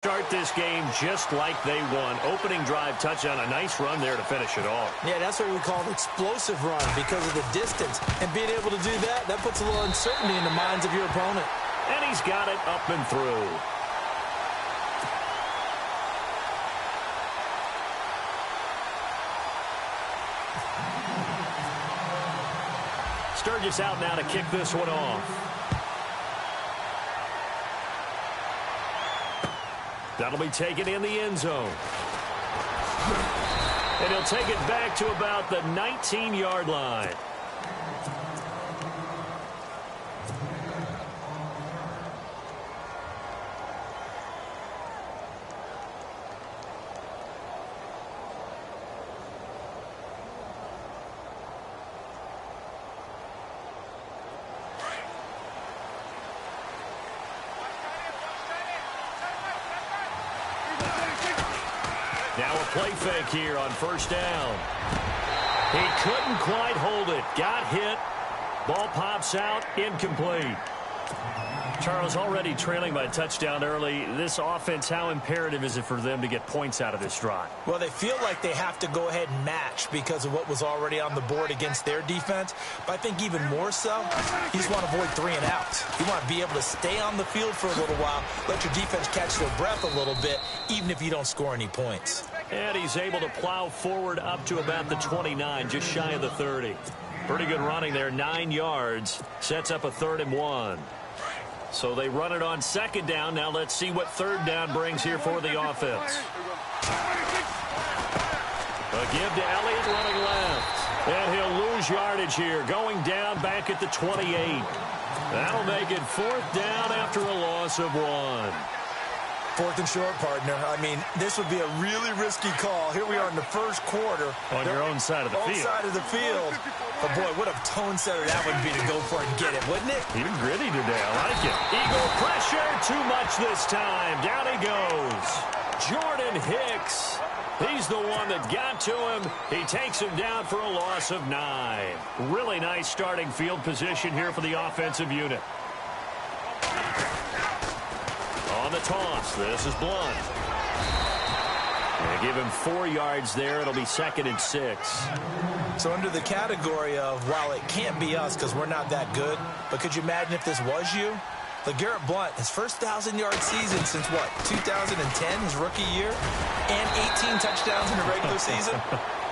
Start this game just like they won. Opening drive touchdown, a nice run there to finish it off. Yeah, that's what we call an explosive run because of the distance. And being able to do that, that puts a little uncertainty in the minds of your opponent. And he's got it up and through. Sturgis out now to kick this one off. That'll be taken in the end zone. And he'll take it back to about the 19-yard line. Now a play fake here on first down. He couldn't quite hold it. Got hit. Ball pops out. Incomplete. Charles, already trailing by a touchdown early. This offense, how imperative is it for them to get points out of this drive? Well, they feel like they have to go ahead and match because of what was already on the board against their defense. But I think even more so, you just want to avoid 3 and outs. You want to be able to stay on the field for a little while, let your defense catch their breath a little bit, even if you don't score any points. And he's able to plow forward up to about the 29, just shy of the 30. Pretty good running there, 9 yards. Sets up a 3rd and 1. So they run it on second down. Now let's see what third down brings here for the offense. A give to Elliott running left. And he'll lose yardage here, going down back at the 28. That'll make it 4th down after a loss of 1. 4th and short, partner. I mean, this would be a really risky call. Here we are in the first quarter. On your own side of the field. Side of the field. But, boy, what a tone setter that would be to go for it and get it, wouldn't it? Even gritty today. I like it. Eagle pressure. Too much this time. Down he goes. Jordan Hicks. He's the one that got to him. He takes him down for a loss of 9. Really nice starting field position here for the offensive unit. On the toss, this is Blunt. They give him 4 yards there. It'll be 2nd and 6. So under the category of, while it can't be us because we're not that good, but could you imagine if this was you? LeGarrette Blunt, his first 1,000-yard season since, what, 2010, his rookie year? And 18 touchdowns in the regular season?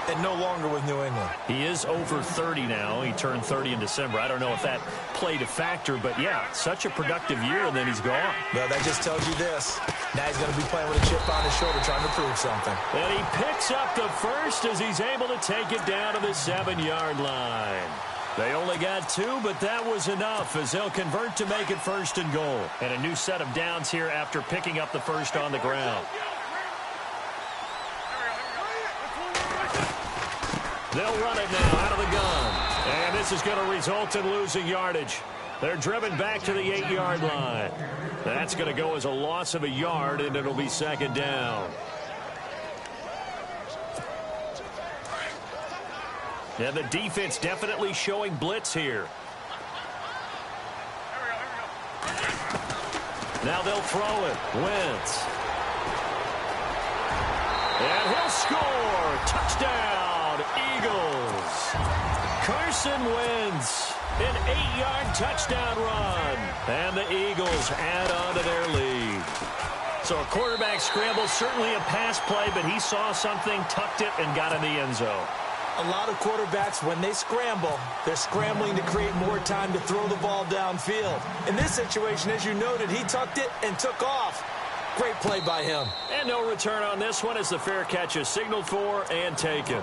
And no longer with New England. He is over 30 now. He turned 30 in December. I don't know if that played a factor, but yeah, such a productive year, and then he's gone. Well, that just tells you this. Now he's going to be playing with a chip on his shoulder trying to prove something. And he picks up the first as he's able to take it down to the 7-yard line. They only got 2, but that was enough as they'll convert to make it 1st and goal. And a new set of downs here after picking up the first on the ground. They'll run it now out of the gun. And this is going to result in losing yardage. They're driven back to the 8-yard line. That's going to go as a loss of a yard, and it'll be 2nd down. And the defense definitely showing blitz here. Now they'll throw it. Wentz. And he'll score. Touchdown, Eagles. Carson Wentz. An 8-yard touchdown run. And the Eagles add on to their lead. So a quarterback scramble, certainly a pass play, but he saw something, tucked it, and got in the end zone. A lot of quarterbacks, when they scramble, they're scrambling to create more time to throw the ball downfield. In this situation, as you noted, he tucked it and took off. Great play by him. And no return on this one as the fair catch is signaled for and taken.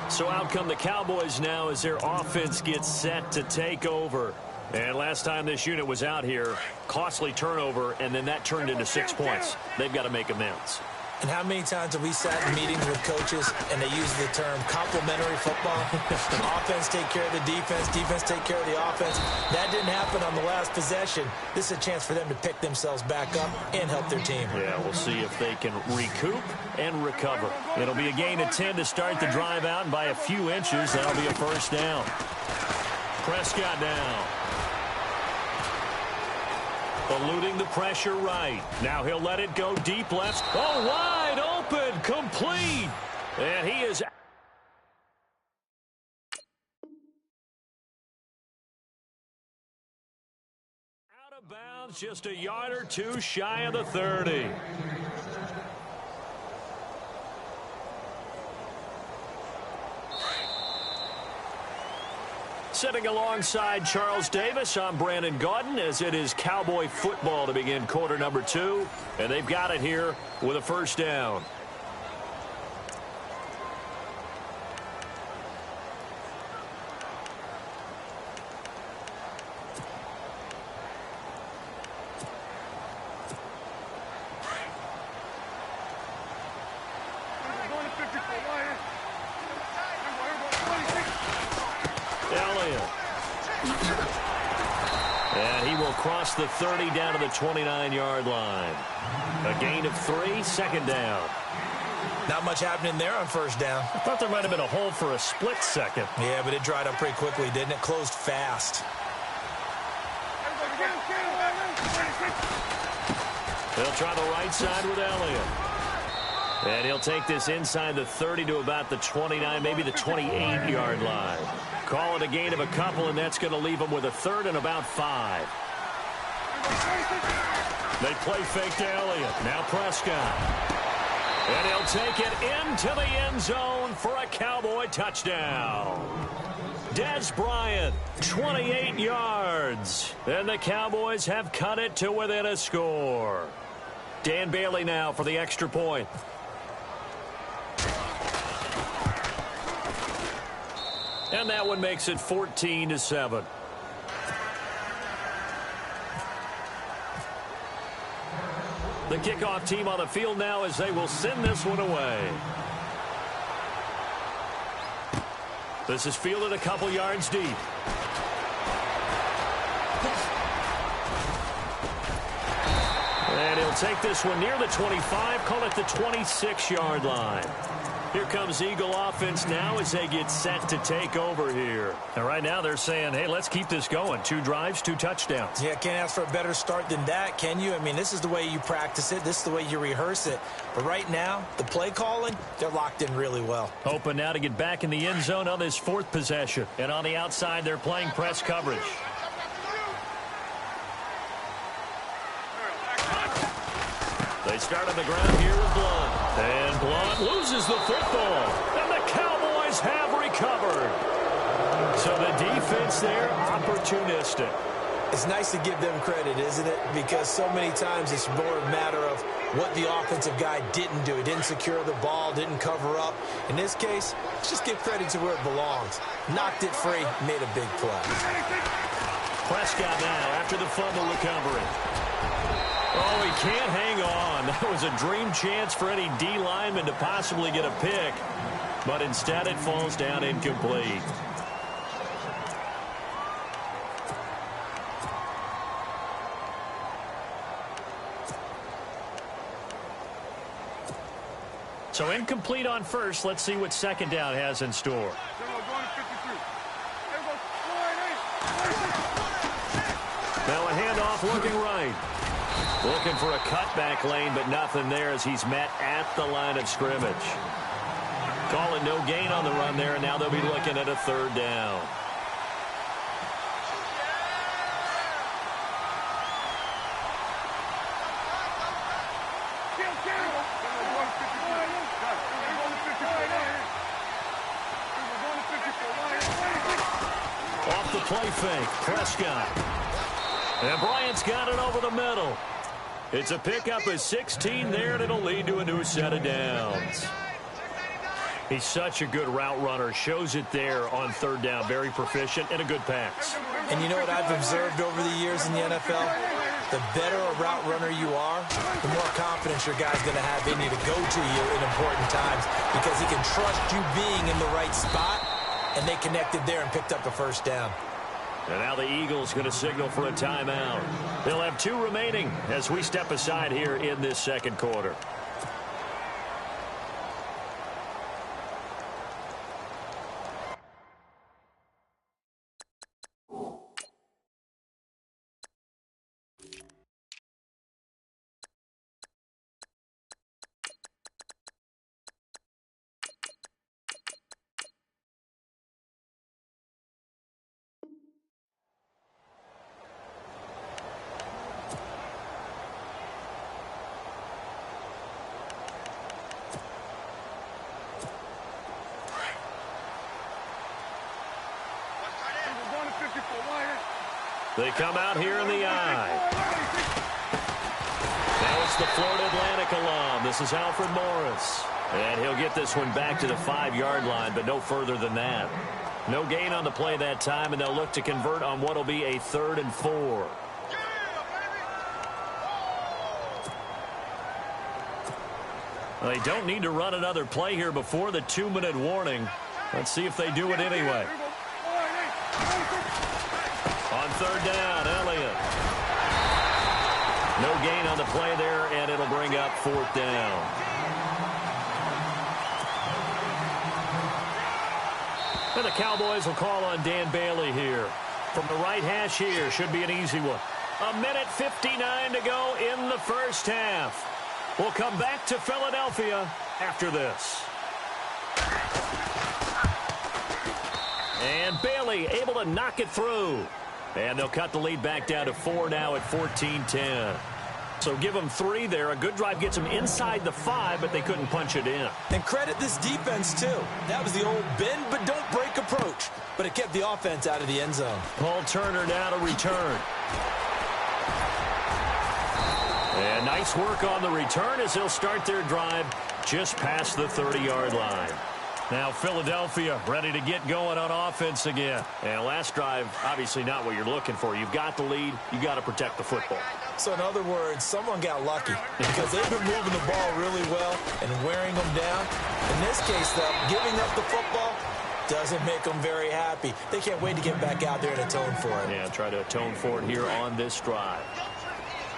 So out come the Cowboys now as their offense gets set to take over. And last time this unit was out here, costly turnover, and then that turned into 6 points. They've got to make amends. And how many times have we sat in meetings with coaches and they use the term complementary football? Offense take care of the defense, defense take care of the offense. That didn't happen on the last possession. This is a chance for them to pick themselves back up and help their team. Yeah, we'll see if they can recoup and recover. It'll be a gain of 10 to start the drive out, and by a few inches, that'll be a 1st down. Prescott now. Eluding the pressure right. Now he'll let it go deep left. Oh, wide open, complete. And he is out of bounds, just a yard or two shy of the 30. Sitting alongside Charles Davis, I'm Brandon Gaudin, as it is Cowboy football to begin quarter number 2. And they've got it here with a first down. And he will cross the 30 down to the 29-yard line. A gain of 3, second down. Not much happening there on first down. I thought there might have been a hole for a split second. Yeah, but it dried up pretty quickly, didn't it? Closed fast. They'll try the right side with Elliott. And he'll take this inside the 30 to about the 29, maybe the 28-yard line. Call it a gain of a couple, and that's going to leave him with a third and about 5. They play fake to Elliott. Now Prescott. And he'll take it into the end zone for a Cowboy touchdown. Dez Bryant, 28 yards. And the Cowboys have cut it to within a score. Dan Bailey now for the extra point. And that one makes it 14-7. The kickoff team on the field now as they will send this one away. This is fielded a couple yards deep. And he'll take this one near the 25, call it the 26-yard line. Here comes Eagle offense now as they get set to take over here. And right now they're saying, hey, let's keep this going. 2 drives, 2 touchdowns. Yeah, can't ask for a better start than that, can you? I mean, this is the way you practice it. This is the way you rehearse it. But right now, the play calling, they're locked in really well. Hoping now to get back in the end zone on this 4th possession. And on the outside, they're playing press coverage. They start on the ground here with Blunt. And Blunt loses the football. And the Cowboys have recovered. So the defense there, opportunistic. It's nice to give them credit, isn't it? Because so many times it's more a matter of what the offensive guy didn't do. He didn't secure the ball, didn't cover up. In this case, let's just give credit to where it belongs. Knocked it free, made a big play. Prescott now after the fumble recovery. Oh, he can't hang on. That was a dream chance for any D lineman to possibly get a pick. But instead it falls down incomplete. So incomplete on first. Let's see what second down has in store. Now a handoff looking right. Looking for a cutback lane, but nothing there as he's met at the line of scrimmage. Calling no gain on the run there, and now they'll be looking at a third down. Off the play fake, Prescott. And Bryant's got it over the middle. It's a pickup of 16 there, and it'll lead to a new set of downs. He's such a good route runner. Shows it there on third down. Very proficient and a good pass. And you know what I've observed over the years in the NFL? The better a route runner you are, the more confidence your guy's going to have in you to go to you in important times because he can trust you being in the right spot, and they connected there and picked up a first down. And now the Eagles going to signal for a timeout. They'll have 2 remaining as we step aside here in this second quarter. They come out here in the I. Now it's the Florida Atlantic alum. This is Alfred Morris. And he'll get this one back to the 5-yard line, but no further than that. No gain on the play that time, and they'll look to convert on what will be a 3rd and 4. Well, they don't need to run another play here before the 2-minute warning. Let's see if they do it anyway. On 3rd down, Elliott. No gain on the play there, and it'll bring up 4th down. And the Cowboys will call on Dan Bailey here. From the right hash here, should be an easy one. 1:59 to go in the first half. We'll come back to Philadelphia after this. And Bailey able to knock it through. And they'll cut the lead back down to 4 now at 14-10. So give them 3 there. A good drive gets them inside the 5, but they couldn't punch it in. And credit this defense, too. That was the old bend but don't break approach. But it kept the offense out of the end zone. Paul Turner now to return. And nice work on the return as they'll start their drive just past the 30-yard line. Now Philadelphia ready to get going on offense again. And last drive, obviously not what you're looking for. You've got the lead. You've got to protect the football. So in other words, someone got lucky because they've been moving the ball really well and wearing them down. In this case, though, giving up the football doesn't make them very happy. They can't wait to get back out there and atone for it. Yeah, try to atone for it here on this drive.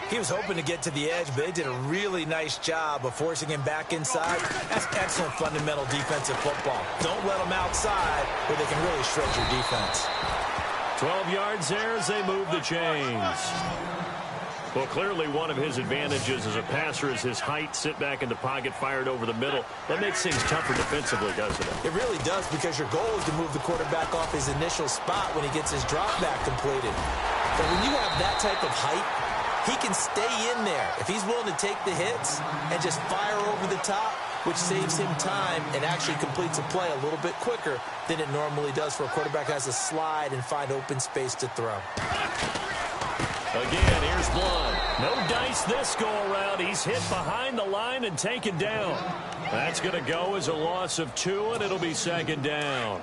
He was hoping to get to the edge, but they did a really nice job of forcing him back inside. That's excellent fundamental defensive football. Don't let them outside where they can really shred your defense. 12 yards there as they move the chains. Well, clearly one of his advantages as a passer is his height. Sit back in the pocket, fired over the middle. That makes things tougher defensively, doesn't it? It really does, because your goal is to move the quarterback off his initial spot when he gets his drop back completed. But when you have that type of height, he can stay in there if he's willing to take the hits and just fire over the top, which saves him time and actually completes a play a little bit quicker than it normally does for a quarterback who has to slide and find open space to throw. Again, here's Blunt. No dice this go-around. He's hit behind the line and taken down. That's going to go as a loss of 2, and it'll be 2nd down.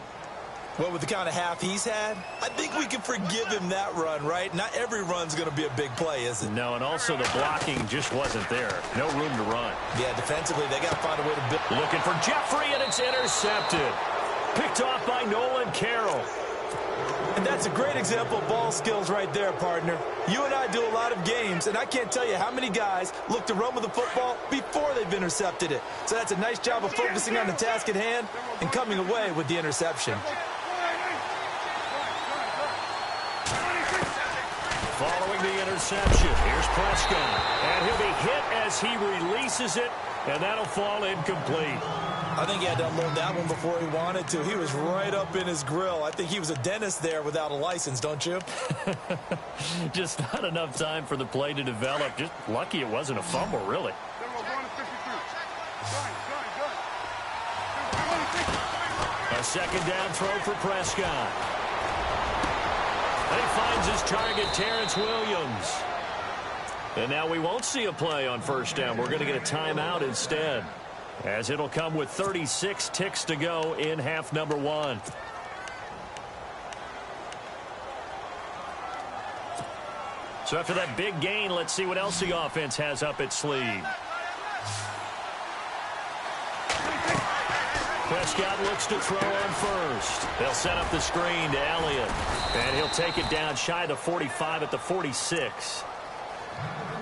Well, with the kind of half he's had, I think we can forgive him that run, right? Not every run's going to be a big play, is it? No, and also the blocking just wasn't there. No room to run. Yeah, defensively, they got to find a way to build. Looking for Jeffrey, and it's intercepted. Picked off by Nolan Carroll. And that's a great example of ball skills right there, partner. You and I do a lot of games, and I can't tell you how many guys look to run with the football before they've intercepted it. So that's a nice job of focusing on the task at hand and coming away with the interception. Following the interception, here's Prescott. And he'll be hit as he releases it, and that'll fall incomplete. I think he had to unload that one before he wanted to. He was right up in his grill. I think he was a dentist there without a license, don't you? Just not enough time for the play to develop. Just lucky it wasn't a fumble, really. A 2nd down throw for Prescott. And he finds his target, Terrence Williams. And now we won't see a play on 1st down. We're going to get a timeout instead, as it'll come with 36 ticks to go in half number 1. So after that big gain, let's see what else the offense has up its sleeve. Prescott looks to throw on 1st. They'll set up the screen to Elliott. And he'll take it down shy of the 45 at the 46.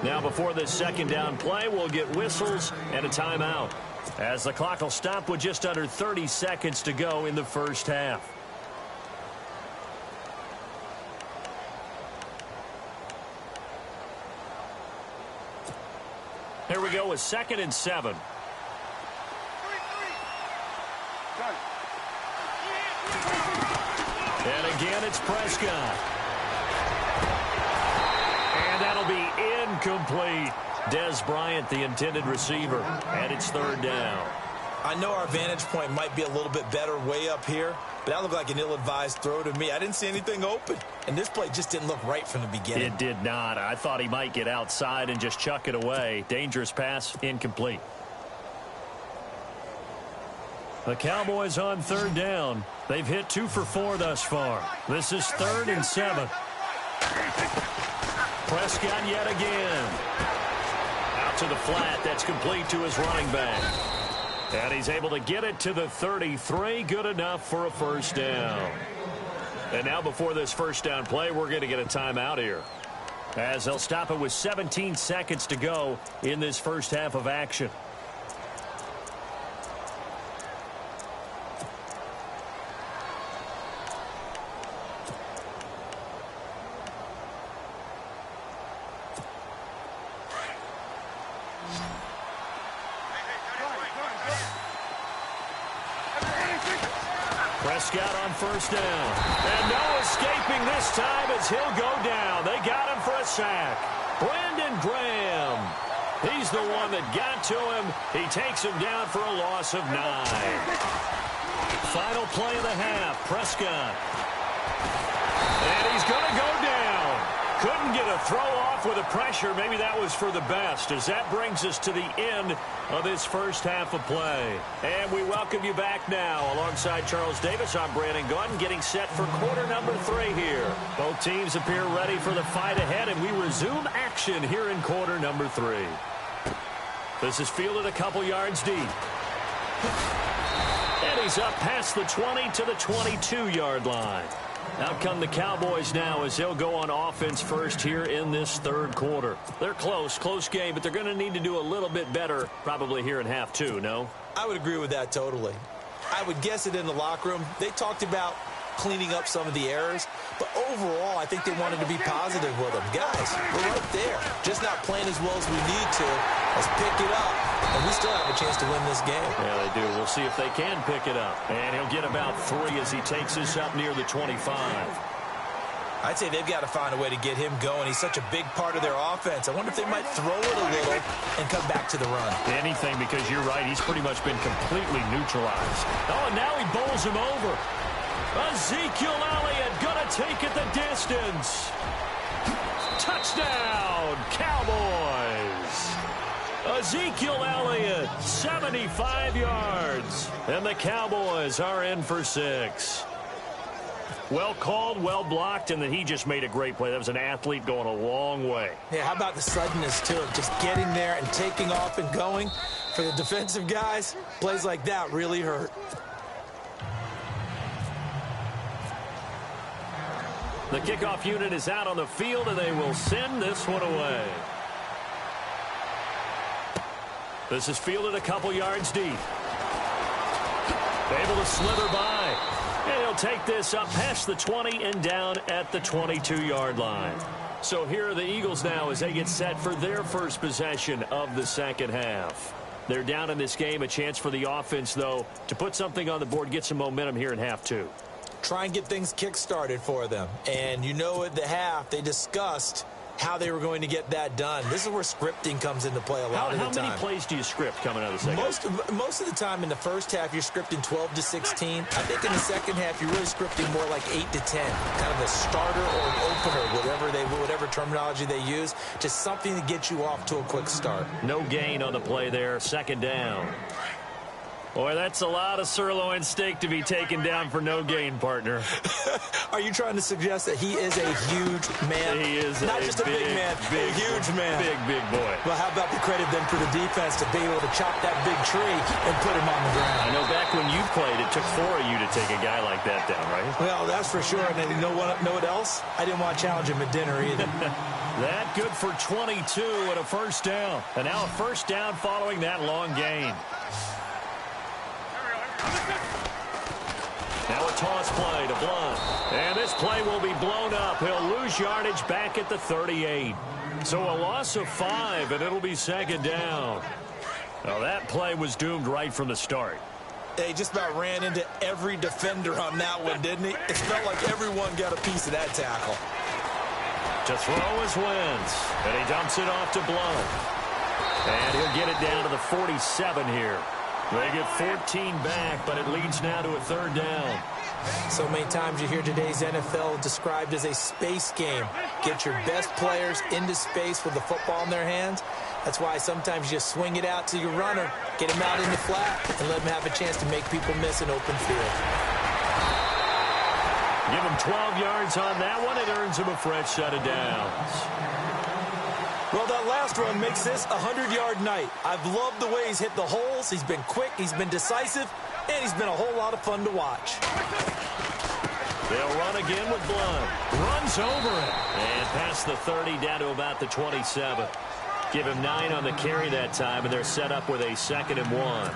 Now before this 2nd down play, we'll get whistles and a timeout, as the clock will stop with just under 30 seconds to go in the first half. Here we go with 2nd and 7. And again, it's Prescott. And that'll be incomplete. Dez Bryant, the intended receiver, and it's 3rd down. I know our vantage point might be a little bit better way up here, but that looked like an ill-advised throw to me. I didn't see anything open, and this play just didn't look right from the beginning. It did not. I thought he might get outside and just chuck it away. Dangerous pass, incomplete. The Cowboys on third down. They've hit 2 for 4 thus far. This is 3rd and 7. Prescott yet again. Out to the flat. That's complete to his running back. And he's able to get it to the 33. Good enough for a first down. And now before this first down play, we're going to get a timeout here, as they'll stop it with 17 seconds to go in this first half of action. Prescott on first down. And no escaping this time as he'll go down. They got him for a sack. Brandon Graham. He's the one that got to him. He takes him down for a loss of 9. Final play of the half. Prescott. And he's going to go down. Couldn't get a throw off with the pressure. Maybe that was for the best, as that brings us to the end of this first half of play. And we welcome you back now. Alongside Charles Davis, I'm Brandon Gaudin, getting set for quarter number 3 here. Both teams appear ready for the fight ahead, and we resume action here in quarter number 3. This is fielded a couple yards deep. And he's up past the 20 to the 22-yard line. Out come the Cowboys now as they'll go on offense first here in this third quarter. They're close game, but they're going to need to do a little bit better probably here in half 2, no? I would agree with that totally. I would guess it in the locker room. They talked about cleaning up some of the errors, but overall, I think they wanted to be positive with them. Guys, we're right there. Just not playing as well as we need to. Let's pick it up, and we still have a chance to win this game. Yeah, they do. We'll see if they can pick it up. And he'll get about 3 as he takes us up near the 25. I'd say they've got to find a way to get him going. He's such a big part of their offense. I wonder if they might throw it a little and come back to the run. Anything, because you're right. He's pretty much been completely neutralized. Oh, and now he bowls him over. Ezekiel Elliott going to take it the distance. Touchdown, Cowboys. Ezekiel Elliott, 75 yards. And the Cowboys are in for 6. Well called, well blocked, and then he just made a great play. That was an athlete going a long way. Yeah, how about the suddenness to it? Just getting there and taking off and going. For the defensive guys, plays like that really hurt. The kickoff unit is out on the field, and they will send this one away. This is fielded a couple yards deep. Able to slither by. And he'll take this up past the 20 and down at the 22-yard line. So here are the Eagles now as they get set for their first possession of the second half. They're down in this game. A chance for the offense, though, to put something on the board, get some momentum here in half 2. Try and get things kick-started for them. And you know at the half, they discussed how they were going to get that done. This is where scripting comes into play a lot of the time. How many plays do you script coming out of the second half? Most of the time in the first half, you're scripting 12 to 16. I think in the second half, you're really scripting more like 8 to 10. Kind of a starter or an opener, whatever terminology they use. Just something to get you off to a quick start. No gain on the play there. Second down. Boy, that's a lot of sirloin steak to be taken down for no gain, partner. Are you trying to suggest that he is a huge man? He is not just a big man, a huge man. Big boy. Well, how about the credit then for the defense to be able to chop that big tree and put him on the ground? I know back when you played, it took 4 of you to take a guy like that down, right? Well, that's for sure. And you know what else? I didn't want to challenge him at dinner either. That good for 22 and a first down. And now a first down following that long gain. Now a toss play to Blunt. And this play will be blown up. He'll lose yardage back at the 38. So a loss of 5, and it'll be second down. Now that play was doomed right from the start. He just about ran into every defender on that one, didn't he? It felt like everyone got a piece of that tackle. To throw is Wentz. And he dumps it off to Blunt. And he'll get it down to the 47 here. They get 14 back, but it leads now to a third down. So many times you hear today's NFL described as a space game. Get your best players into space with the football in their hands. That's why sometimes you just swing it out to your runner, get him out in the flat, and let him have a chance to make people miss an open field. Give him 12 yards on that one. It earns him a fresh set of downs. Well, that last run makes this a 100-yard night. I've loved the way he's hit the holes. He's been quick, he's been decisive, and he's been a whole lot of fun to watch. They'll run again with Blunt. Runs over it. And past the 30 down to about the 27. Give him 9 on the carry that time, and they're set up with a 2nd and 1.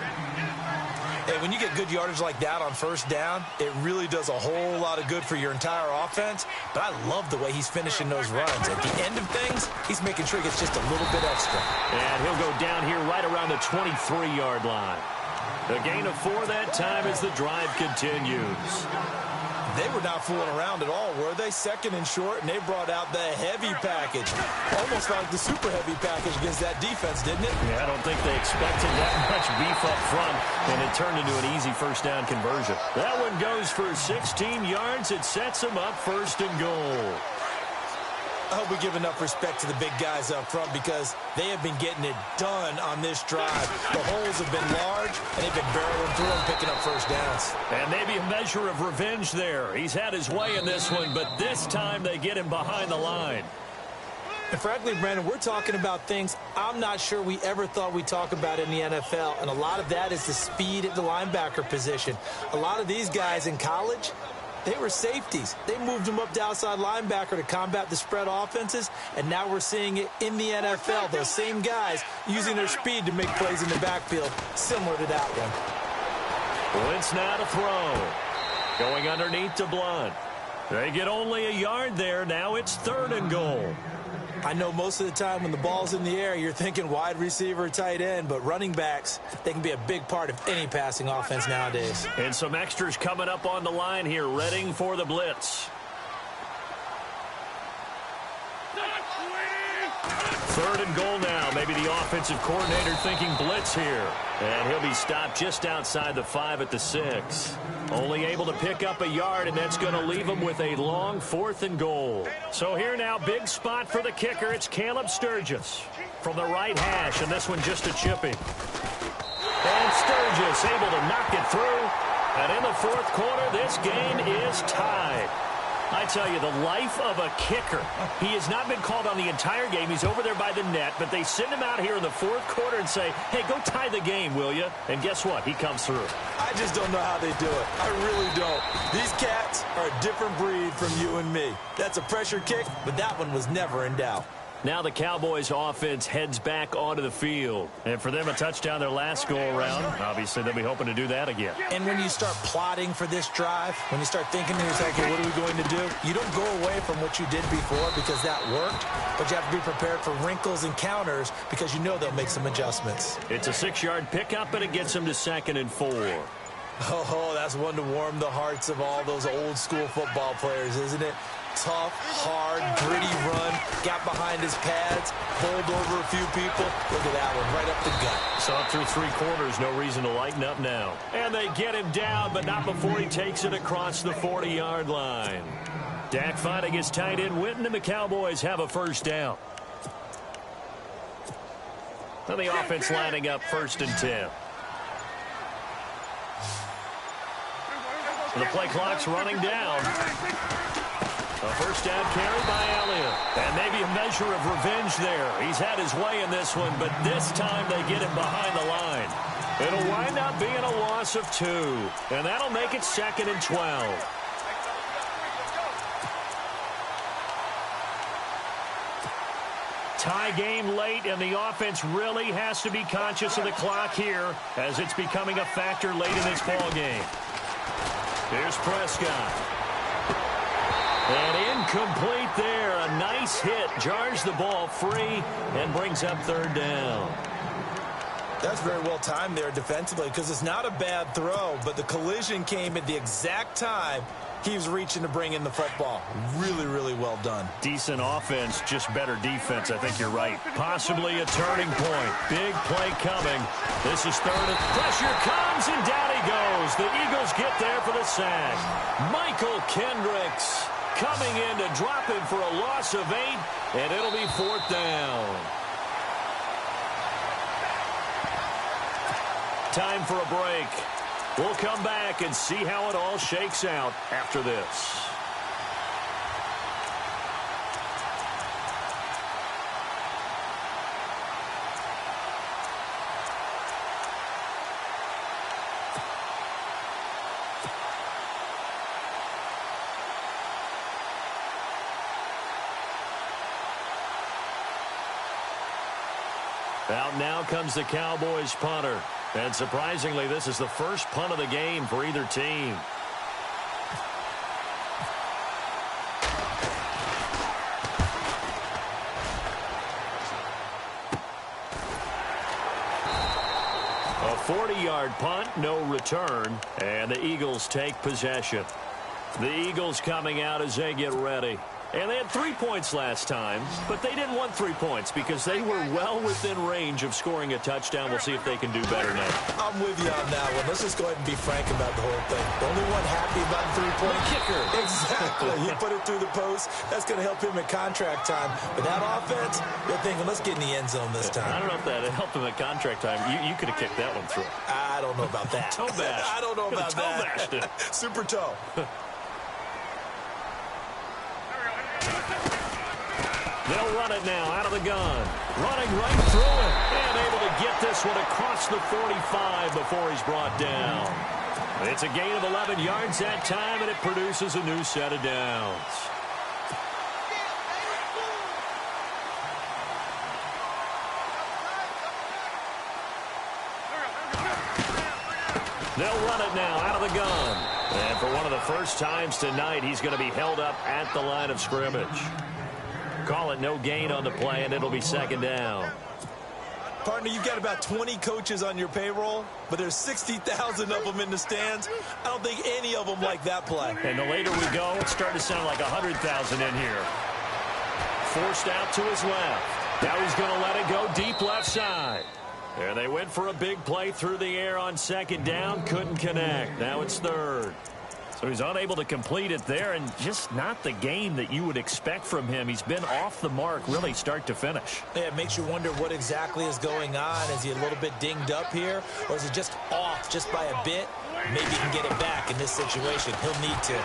Hey, when you get good yardage like that on first down, it really does a whole lot of good for your entire offense. But I love the way he's finishing those runs. At the end of things, he's making sure he gets just a little bit extra. And he'll go down here right around the 23-yard line. A gain of 4 that time as the drive continues. They were not fooling around at all, were they? 2nd and short, and they brought out the heavy package. Almost like the super heavy package against that defense, didn't it? Yeah, I don't think they expected that much beef up front, and it turned into an easy first down conversion. That one goes for 16 yards. It sets them up 1st and goal. I hope we give enough respect to the big guys up front because they have been getting it done on this drive. The holes have been large, and they've been barreling through and picking up first downs. And maybe a measure of revenge there. He's had his way in this one, but this time they get him behind the line. And frankly, Brandon, we're talking about things I'm not sure we ever thought we'd talk about in the NFL, and a lot of that is the speed at the linebacker position. A lot of these guys in college, they were safeties. They moved them up to outside linebacker to combat the spread offenses, and now we're seeing it in the NFL. Those same guys using their speed to make plays in the backfield, similar to that one. Wentz now to throw. Going underneath to Blunt. They get only a yard there. Now it's 3rd and goal. I know most of the time when the ball's in the air, you're thinking wide receiver, tight end, but running backs, they can be a big part of any passing offense nowadays. And some extras coming up on the line here, readying for the blitz. 3rd and goal now. Maybe the offensive coordinator thinking blitz here. And he'll be stopped just outside the 5 at the 6. Only able to pick up a yard, and that's going to leave him with a long 4th and goal. So here now, big spot for the kicker. It's Caleb Sturgis from the right hash, and this one just a chipping. And Sturgis able to knock it through. And in the 4th quarter, this game is tied. I tell you, the life of a kicker. He has not been called on the entire game. He's over there by the net, but they send him out here in the 4th quarter and say, hey, go tie the game, will you? And guess what? He comes through. I just don't know how they do it. I really don't. These cats are a different breed from you and me. That's a pressure kick, but that one was never in doubt. Now the Cowboys offense heads back onto the field. And for them, a touchdown their last go-around. Obviously, they'll be hoping to do that again. And when you start plotting for this drive, when you start thinking to yourself, okay, what are we going to do? You don't go away from what you did before because that worked, but you have to be prepared for wrinkles and counters because you know they'll make some adjustments. It's a 6-yard pickup, and it gets them to 2nd and 4. Oh, that's one to warm the hearts of all those old-school football players, isn't it? Tough, hard, gritty run, got behind his pads, bowled over a few people. Look at that one, right up the gut. So through 3 quarters, no reason to lighten up now. And they get him down, but not before he takes it across the 40-yard line. Dak finding his tight end Witten, and the Cowboys have a first down. And the offense lining up 1st and 10. The play clock's running down. A first down carry by Elliott. And maybe a measure of revenge there. He's had his way in this one, but this time they get him behind the line. It'll wind up being a loss of 2. And that'll make it 2nd and 12. Tie game late, and the offense really has to be conscious of the clock here as it's becoming a factor late in this ball game. Here's Prescott. And incomplete there. A nice hit. Jars the ball free and brings up 3rd down. That's very well timed there defensively because it's not a bad throw, but the collision came at the exact time he was reaching to bring in the football. Really, really well done. Decent offense, just better defense. I think you're right. Possibly a turning point. Big play coming. This is third. Pressure comes, and down he goes. The Eagles get there for the sack. Michael Kendricks coming in to drop him for a loss of 8, and it'll be 4th down. Time for a break. We'll come back and see how it all shakes out after this. Out now comes the Cowboys punter. And surprisingly, this is the first punt of the game for either team. A 40-yard punt, no return, and the Eagles take possession. The Eagles coming out as they get ready. And they had 3 points last time, but they didn't want 3 points because they were well within range of scoring a touchdown. We'll see if they can do better now. I'm with you on that one. Let's just go ahead and be frank about the whole thing. The only one happy about the 3-point kicker. Exactly. He put it through the post. That's going to help him at contract time. But that offense, they're thinking, let's get in the end zone this time. I don't know if that helped him at contract time. You could have kicked that one through. I don't know about that. Toe bash. I don't know about toe bashed it. Super toe. They'll run it now out of the gun. Running right through it. And able to get this one across the 45 before he's brought down. It's a gain of 11 yards that time, and it produces a new set of downs. They'll run it now out of the gun. And for one of the first times tonight, he's going to be held up at the line of scrimmage. Call it no gain on the play, and it'll be 2nd down. Partner, you've got about 20 coaches on your payroll, but there's 60,000 of them in the stands. I don't think any of them like that play. And the later we go, it's starting to sound like 100,000 in here. Forced out to his left. Now he's going to let it go deep left side. And they went for a big play through the air on 2nd down. Couldn't connect. Now it's 3rd. So he's unable to complete it there, and just not the game that you would expect from him. He's been off the mark really start to finish. Yeah, it makes you wonder what exactly is going on. Is he a little bit dinged up here, or is it just off just by a bit? Maybe he can get it back in this situation. He'll need to.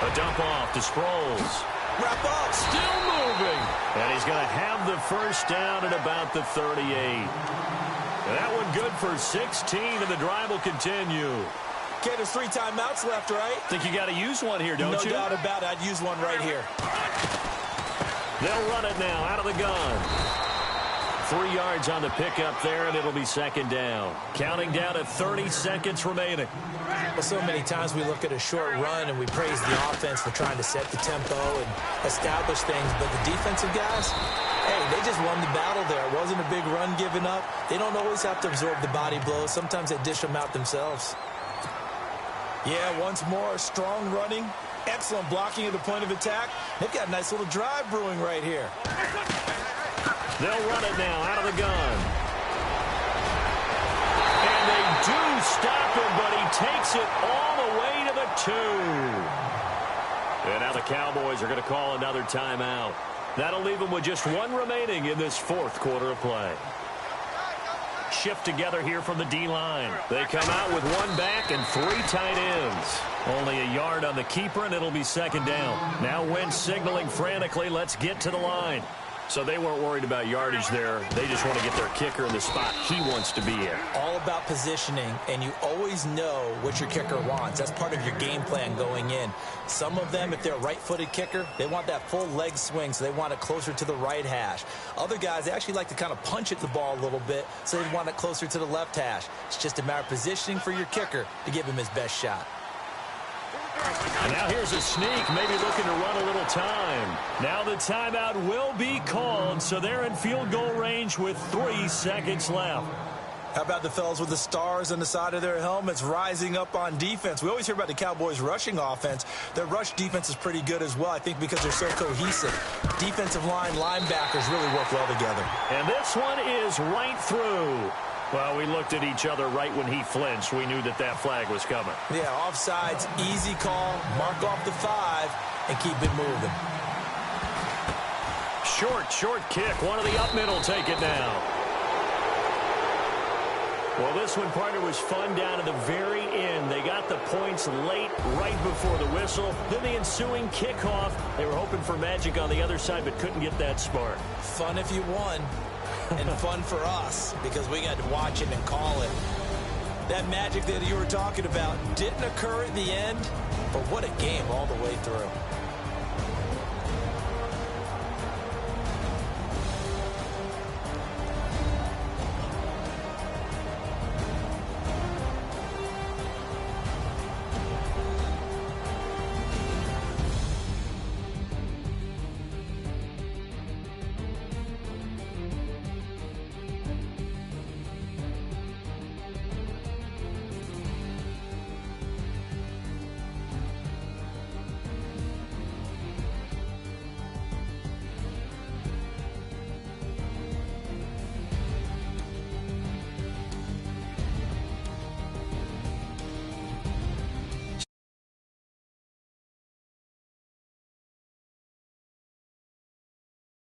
A dump off to Sproles. Wrap up. Still moving. And he's going to have the first down at about the 38. That one good for 16, and the drive will continue. Okay, there's 3 timeouts left, right? Think you got to use one here, don't you? No doubt about it. I'd use one right here. They'll run it now out of the gun. 3 yards on the pickup there, and it'll be 2nd down. Counting down at 30 seconds remaining. Well, so many times we look at a short run and we praise the offense for trying to set the tempo and establish things, but the defensive guys, hey, they just won the battle there. It wasn't a big run given up. They don't always have to absorb the body blows. Sometimes they dish them out themselves. Yeah, once more, strong running, excellent blocking at the point of attack. They've got a nice little drive brewing right here. They'll run it now out of the gun. And they do stop him, but he takes it all the way to the 2. And now the Cowboys are going to call another timeout. That'll leave them with just 1 remaining in this 4th quarter of play. Shift together here from the D-line. They come out with 1 back and 3 tight ends. Only a yard on the keeper, and it'll be 2nd down. Now Wentz signaling frantically, let's get to the line. So they weren't worried about yardage there. They just want to get their kicker in the spot he wants to be in. All about positioning, and you always know what your kicker wants. That's part of your game plan going in. Some of them, if they're a right-footed kicker, they want that full leg swing, so they want it closer to the right hash. Other guys, they actually like to kind of punch at the ball a little bit, so they want it closer to the left hash. It's just a matter of positioning for your kicker to give him his best shot. And now here's a sneak, maybe looking to run a little time. Now the timeout will be called, so they're in field goal range with 3 seconds left. How about the fellas with the stars on the side of their helmets rising up on defense? We always hear about the Cowboys' rushing offense. Their rush defense is pretty good as well, I think, because they're so cohesive. Defensive line, linebackers really work well together. And this one is right through. Well, we looked at each other right when he flinched. We knew that that flag was coming. Yeah, offsides, easy call, mark off the 5, and keep it moving. Short kick. One of the up middle take it now. Well, this one, partner, was fun down to the very end. They got the points late, right before the whistle. Then the ensuing kickoff. They were hoping for magic on the other side, but couldn't get that spark. Fun if you won, and fun for us, because we got to watch it and call it. That magic that you were talking about didn't occur at the end, but what a game all the way through.